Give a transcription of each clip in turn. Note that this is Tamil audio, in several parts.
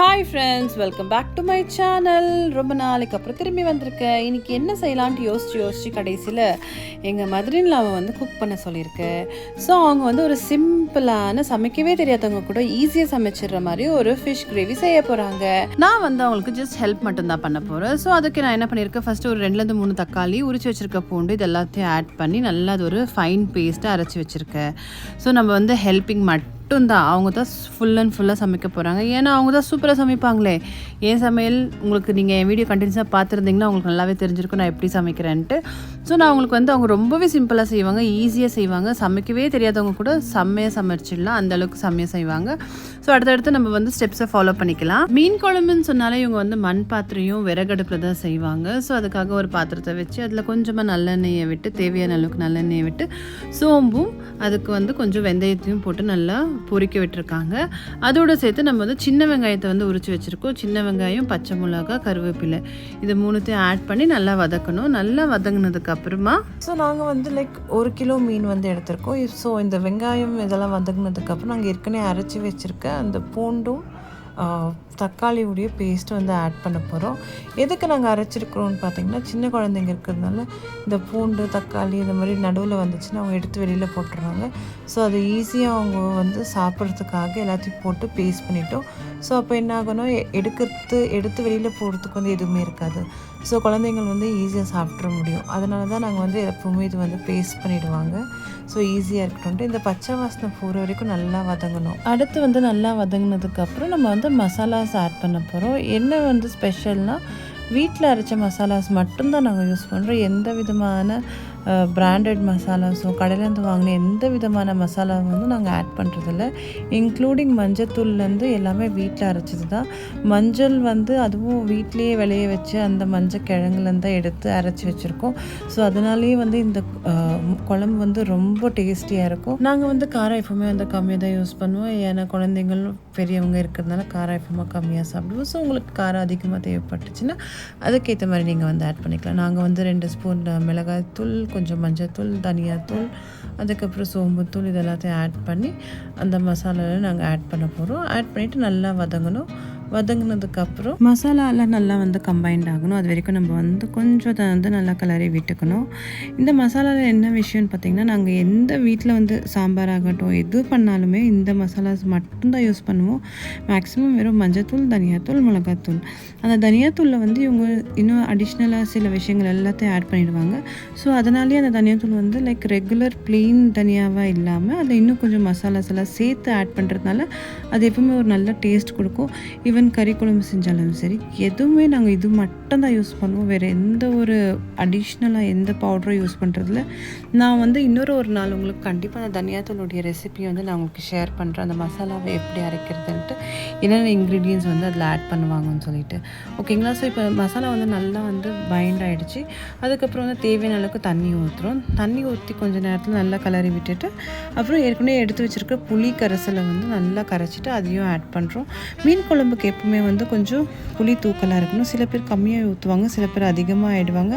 Hi friends, welcome back to my channel. ரொம்ப நாளைக்கு அப்புறம் திரும்பி வந்திருக்கேன். இன்றைக்கி என்ன செய்யலான்ட்டு யோசிச்சு கடைசியில் எங்கள் மதுரையில் அவன் குக் பண்ண சொல்லியிருக்கேன். ஸோ அவங்க ஒரு சிம்பிளான சமைக்கவே தெரியாதவங்க கூட ஈஸியாக சமைச்சிடுற மாதிரி ஒரு ஃபிஷ் கிரேவி செய்ய போகிறாங்க. நான் அவங்களுக்கு ஜஸ்ட் ஹெல்ப் மட்டும்தான் பண்ண போகிறேன். ஸோ அதுக்கு நான் என்ன பண்ணியிருக்கேன், ஃபஸ்ட்டு ஒரு 2-3 தக்காளி, உரிச்சு வச்சுருக்க பூண்டு, இது எல்லாத்தையும் ஆட் பண்ணி நல்லா அது ஒரு ஃபைன் பேஸ்ட்டாக அரைச்சி வச்சுருக்கேன். ஸோ நம்ம ஹெல்பிங் மட்டும்தான், அவங்க தான் ஃபுல் அண்ட் ஃபுல்லாக சமைக்க போகிறாங்க. ஏன்னா அவங்க தான் சூப்பராக சமைப்பாங்களே. என் சமையல் உங்களுக்கு நீங்கள் என் வீடியோ கண்டினியூஸாக பார்த்துருந்தீங்கன்னா உங்களுக்கு நல்லாவே தெரிஞ்சிருக்கும் நான் எப்படி சமைக்கிறேன்ட்டு. ஸோ நான் அவங்களுக்கு அவங்க ரொம்பவே சிம்பிளாக செய்வாங்க, ஈஸியாக செய்வாங்க. சமைக்கவே தெரியாதவங்க கூட செம்மையாக சமைச்சிடலாம், அந்தளவுக்கு செம்மையாக செய்வாங்க. ஸோ அடுத்தடுத்து நம்ம ஸ்டெப்ஸை ஃபாலோ பண்ணிக்கலாம். மீன் குழம்புன்னு சொன்னாலே இவங்க மண் பாத்திரையும் விறகடுப்பில் தான் செய்வாங்க. ஸோ அதுக்காக ஒரு பாத்திரத்தை வச்சு அதில் கொஞ்சமாக நல்லெண்ணெயை விட்டு, தேவையான அளவுக்கு நல்லெண்ணெயை விட்டு, சோம்பும் அதுக்கு கொஞ்சம் வெந்தயத்தையும் போட்டு நல்லா பொரிக்க விட்டுருக்காங்க. அதோடு சேர்த்து நம்ம சின்ன வெங்காயத்தை உரிச்சு வச்சுருக்கோம். சின்ன வெங்காயம், பச்சை மிளகா, கருவேப்பிலை, இது மூணுத்தையும் ஆட் பண்ணி நல்லா வதக்கணும். நல்லா வதங்கினதுக்கு அப்புறமா நாங்கள் 1 கிலோ மீன் எடுத்திருக்கோம். ஸோ இந்த வெங்காயம் இதெல்லாம் வதங்கினதுக்கப்புறம் நாங்கள் ஏற்கனவே அரைச்சி வச்சுருக்க அந்த பூண்டும் தக்காளியுடைய பேஸ்ட்டு ஆட் பண்ண போகிறோம். எதுக்கு நாங்கள் அரைச்சிருக்கிறோன்னு பார்த்தீங்கன்னா, சின்ன குழந்தைங்க இருக்கிறதுனால இந்த பூண்டு, தக்காளி இந்த மாதிரி நடுவில் வந்துச்சுன்னா அவங்க எடுத்து வெளியில் போட்டுருவாங்க. ஸோ அது ஈஸியாக அவங்க சாப்பிட்றதுக்காக எல்லாத்தையும் போட்டு பேஸ்ட் பண்ணிட்டோம். ஸோ அப்போ என்ன ஆகணும், எடுத்து வெளியில் போகிறதுக்கு எதுவுமே இருக்காது. ஸோ குழந்தைங்கள் ஈஸியாக சாப்பிட்ற முடியும். அதனால தான் நாங்கள் எப்போவுமே இது பேஸ்ட் பண்ணிவிடுவாங்க. ஸோ ஈஸியாக இருக்கட்டும். இந்த பச்சை வாசனை போகிற வரைக்கும் நல்லா வதங்கணும். அடுத்து நல்லா வதங்கினதுக்கப்புறம் நம்ம மசாலாஸ் ஆட் பண்ண போகிறோம். என்ன ஸ்பெஷல்னால், வீட்டில் அரைச்ச மசாலாஸ் மட்டும்தான் நாங்கள் யூஸ் பண்ணுறோம். எந்த விதமான பிராண்டட் மசாலாஸோ கடையிலேருந்து வாங்கின எந்த விதமான மசாலாவும் நாங்கள் ஆட் பண்ணுறதில்ல. இன்க்ளூடிங் மஞ்சத்தூள்லேருந்து எல்லாமே வீட்டில் அரைச்சது தான். மஞ்சள் அதுவும் வீட்லேயே விளைய வச்சு அந்த மஞ்சள் கிழங்குலேருந்து தான் எடுத்து அரைச்சி வச்சுருக்கோம். ஸோ அதனாலேயே இந்த குழம்பு ரொம்ப டேஸ்டியாக இருக்கும். நாங்கள் காரம் எப்பவுமே கம்மியாக தான் யூஸ் பண்ணுவோம். ஏன்னா குழந்தைங்கள் பெரியவங்க இருக்கிறதுனால காரம் எப்பவுமே கம்மியாக சாப்பிடுவோம். ஸோ உங்களுக்கு காரம் அதிகமாக தேவைப்பட்டுச்சுன்னா அதுக்கேற்ற மாதிரி நீங்கள் ஆட் பண்ணிக்கலாம். நாங்கள் 2 ஸ்பூன் மிளகாய் தூள், கொஞ்சம் மஞ்சத்தூள், தனியாத்தூள், அதுக்கப்புறம் சோம்புத்தூள், இது எல்லாத்தையும் ஆட் பண்ணி அந்த மசாலாவில் நாங்கள் ஆட் பண்ண போகிறோம். ஆட் பண்ணிவிட்டு நல்லா வதங்கணும். வதங்கினதுக்கப்புறம் மசாலாலாம் நல்லா கம்பைண்ட் ஆகணும். அது வரைக்கும் நம்ம கொஞ்சம் நல்லா கிளறி விட்டுக்கணும். இந்த மசாலாவில் என்ன விஷயம்னு பார்த்திங்கன்னா, நாங்கள் எந்த வீட்டில் சாம்பார் ஆகட்டும் எது பண்ணாலுமே இந்த மசாலாஸ் மட்டும்தான் யூஸ் பண்ணுவோம். மேக்ஸிமம் வெறும் மஞ்சத்தூள், தனியாத்தூள், மிளகாத்தூள். அந்த தனியாத்தூளில் இவங்க இன்னும் அடிஷ்னலாக சில விஷயங்கள் எல்லாத்தையும் ஆட் பண்ணிடுவாங்க. ஸோ அதனாலேயே அந்த தனியாத்தூள் ரெகுலர் ப்ளெயின் தனியாவாக இல்லாமல் அதில் இன்னும் கொஞ்சம் மசாலாஸ் எல்லாம் சேர்த்து ஆட் பண்ணுறதுனால அது எப்பவுமே ஒரு நல்ல டேஸ்ட் கொடுக்கும். ஈவன் கறி குழம்பு செஞ்சாலும் சரி, எதுவுமே நாங்கள் இது மட்டும்தான் யூஸ் பண்ணுவோம். வேறு எந்த ஒரு அடிஷ்னலாக எந்த பவுடரும் யூஸ் பண்ணுறதில்ல. நான் இன்னொரு நாள் உங்களுக்கு கண்டிப்பாக அந்த தனியாத்தூளுடைய ரெசிபியை நான் உங்களுக்கு ஷேர் பண்ணுறேன். அந்த மசாலாவை எப்படி அரைக்கிறதுன்ட்டு, என்னென்ன இன்க்ரீடியன்ஸ் அதில் ஆட் பண்ணுவாங்கன்னு சொல்லிட்டு. ஓகேங்களா? ஸோ இப்போ மசாலா நல்லா பைண்ட் ஆகிடுச்சு. அதுக்கப்புறம் தேவையான அளவுக்கு தண்ணி ஊற்றுறோம். தண்ணி ஊற்றி கொஞ்சம் நேரத்தில் நல்லா கிளறி விட்டுட்டு, அப்புறம் ஏற்கனவே எடுத்து வச்சுருக்க புளி கரைசலை நல்லா கரைச்சிட்டு அதையும் ஆட் பண்ணுறோம். மீன் குழம்புக்கு எப்பவுமே கொஞ்சம் புளி தூக்கலாக இருக்கணும். சில பேர் கம்மியாக ஊற்றுவாங்க, சில பேர் அதிகமாக ஆகிடுவாங்க.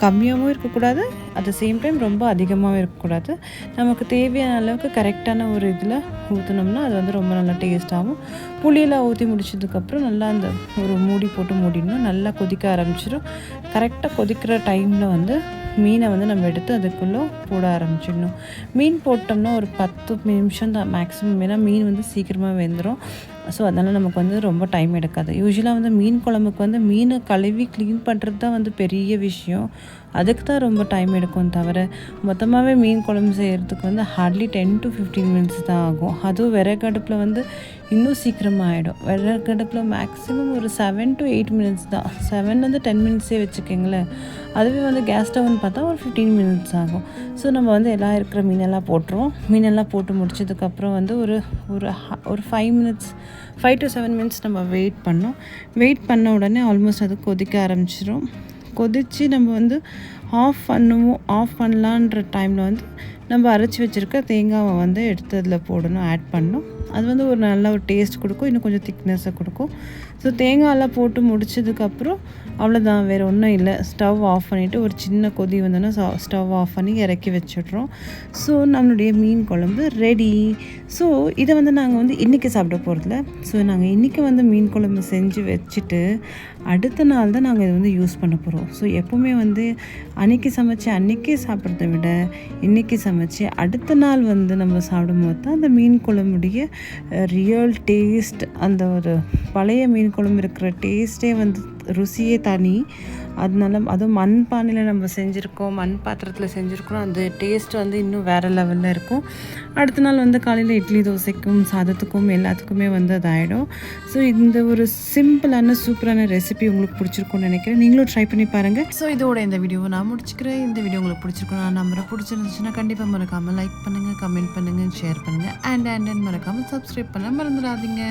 கம்மியாகவும் இருக்கக்கூடாது, அட் த சேம் டைம் ரொம்ப அதிகமாகவும் இருக்கக்கூடாது. நமக்கு தேவையான அளவுக்கு கரெக்டான ஒரு இதில் ஊற்றினோம்னா அது ரொம்ப நல்லா டேஸ்ட்டாகும். புளியெல்லாம் ஊற்றி முடிச்சதுக்கப்புறம் நல்லா அந்த ஒரு மூடி போட்டு மூடிடணும். நல்லா கொதிக்க ஆரம்பிச்சிடும். கரெக்டாக கொதிக்கிற டைமில் மீனை நம்ம எடுத்து அதுக்குள்ளே போட ஆரம்பிச்சிடணும். மீன் போட்டோம்னா ஒரு 10 நிமிஷம் தான் மேக்ஸிமம். ஏன்னா மீன் சீக்கிரமாக வெந்துடும். ஸோ அதனால் நமக்கு ரொம்ப டைம் எடுக்காது. யூஸ்வலாக மீன் குழம்புக்கு மீனை கழுவி க்ளீன் பண்ணுறது தான் பெரிய விஷயம். அதுக்கு தான் ரொம்ப டைம் எடுக்கும். தவிர மொத்தமாகவே மீன் குழம்பு செய்கிறதுக்கு ஹார்ட்லி 10 to 15 மினிட்ஸ் தான் ஆகும். அதுவும் விறகடுப்பில் இன்னும் சீக்கிரமாக ஆகிடும். விறகடுப்பில் மேக்ஸிமம் ஒரு 7 to 8 மினிட்ஸ் தான். 7 10 மினிட்ஸே வச்சுக்கோங்களேன். அதுவே கேஸ் ஸ்டவ்னு பார்த்தா ஒரு 15 மினிட்ஸ் ஆகும். ஸோ நம்ம எல்லாம் இருக்கிற மீனெல்லாம் போட்டுருவோம். மீனெல்லாம் போட்டு முடிச்சதுக்கப்புறம் ஒரு 5 to 7 மினிட்ஸ் நம்ம வெயிட் பண்ணோம். வெயிட் பண்ண உடனே ஆல்மோஸ்ட் அது கொதிக்க ஆரம்பிச்சிடும். கொதித்து நம்ம ஆஃப் பண்ணலான்ற டைமில் நம்ம அரைச்சி வச்சுருக்க தேங்காவை எடுத்து அதில் போடணும், ஆட் பண்ணணும். அது வந்து ஒரு நல்ல ஒரு டேஸ்ட் கொடுக்கும், இன்னும் கொஞ்சம் திக்னஸை கொடுக்கும். ஸோ தேங்காயெல்லாம் போட்டு முடிச்சதுக்கப்புறம் அவ்வளோதான், வேறு ஒன்றும் இல்லை. ஸ்டவ் ஆஃப் பண்ணிவிட்டு ஒரு சின்ன கொதி வந்தோன்னா ஸ்டவ் ஆஃப் பண்ணி இறக்கி வச்சிடுறோம். ஸோ நம்மளுடைய மீன் குழம்பு ரெடி. ஸோ இதை வந்து நாங்கள் வந்து இன்றைக்கி சாப்பிட போகிறதில்ல. ஸோ நாங்கள் இன்றைக்கி வந்து மீன் குழம்பு செஞ்சு வச்சுட்டு அடுத்த நாள் தான் நாங்கள் இதை வந்து யூஸ் பண்ண போகிறோம். ஸோ எப்போவுமே வந்து அன்றைக்கி சமைச்சு அன்றைக்கே சாப்பிட்றத விட இன்றைக்கி சமைச்சு அடுத்த நாள் வந்து நம்ம சாப்பிடும்போது தான் அந்த மீன் குழம்புடைய ரியல் டேஸ்ட், அந்த ஒரு பழைய மீன் குழம்பு இருக்கிற டேஸ்ட்டே வந்து ருசியே தனி. அதனால அதுவும் மண் பானையில் நம்ம செஞ்சுருக்கோம், மண் பாத்திரத்தில் செஞ்சுருக்கோம், அந்த டேஸ்ட் வந்து இன்னும் வேறு லெவலில் இருக்கும். அடுத்த நாள் வந்து காலையில் இட்லி தோசைக்கும் சாதத்துக்கும் எல்லாத்துக்குமே வந்து அது ஆகிடும். ஸோ இந்த ஒரு சிம்பிளான சூப்பரான ரெசிபி உங்களுக்கு பிடிச்சிருக்கும்னு நினைக்கிறேன். நீங்களும் ட்ரை பண்ணி பாருங்கள். ஸோ இதோட இந்த வீடியோவை நான் முடிச்சுக்கிறேன். இந்த வீடியோ உங்களுக்கு பிடிச்சிருக்கும் நான் நம்பரை பிடிச்சிருந்துச்சுன்னா கண்டிப்பாக மறக்காமல் லைக் பண்ணுங்கள், கமெண்ட் பண்ணுங்கள், ஷேர் பண்ணுங்கள், அண்ட் மறக்காமல் சப்ஸ்கிரைப் பண்ண மறந்துடாதீங்க.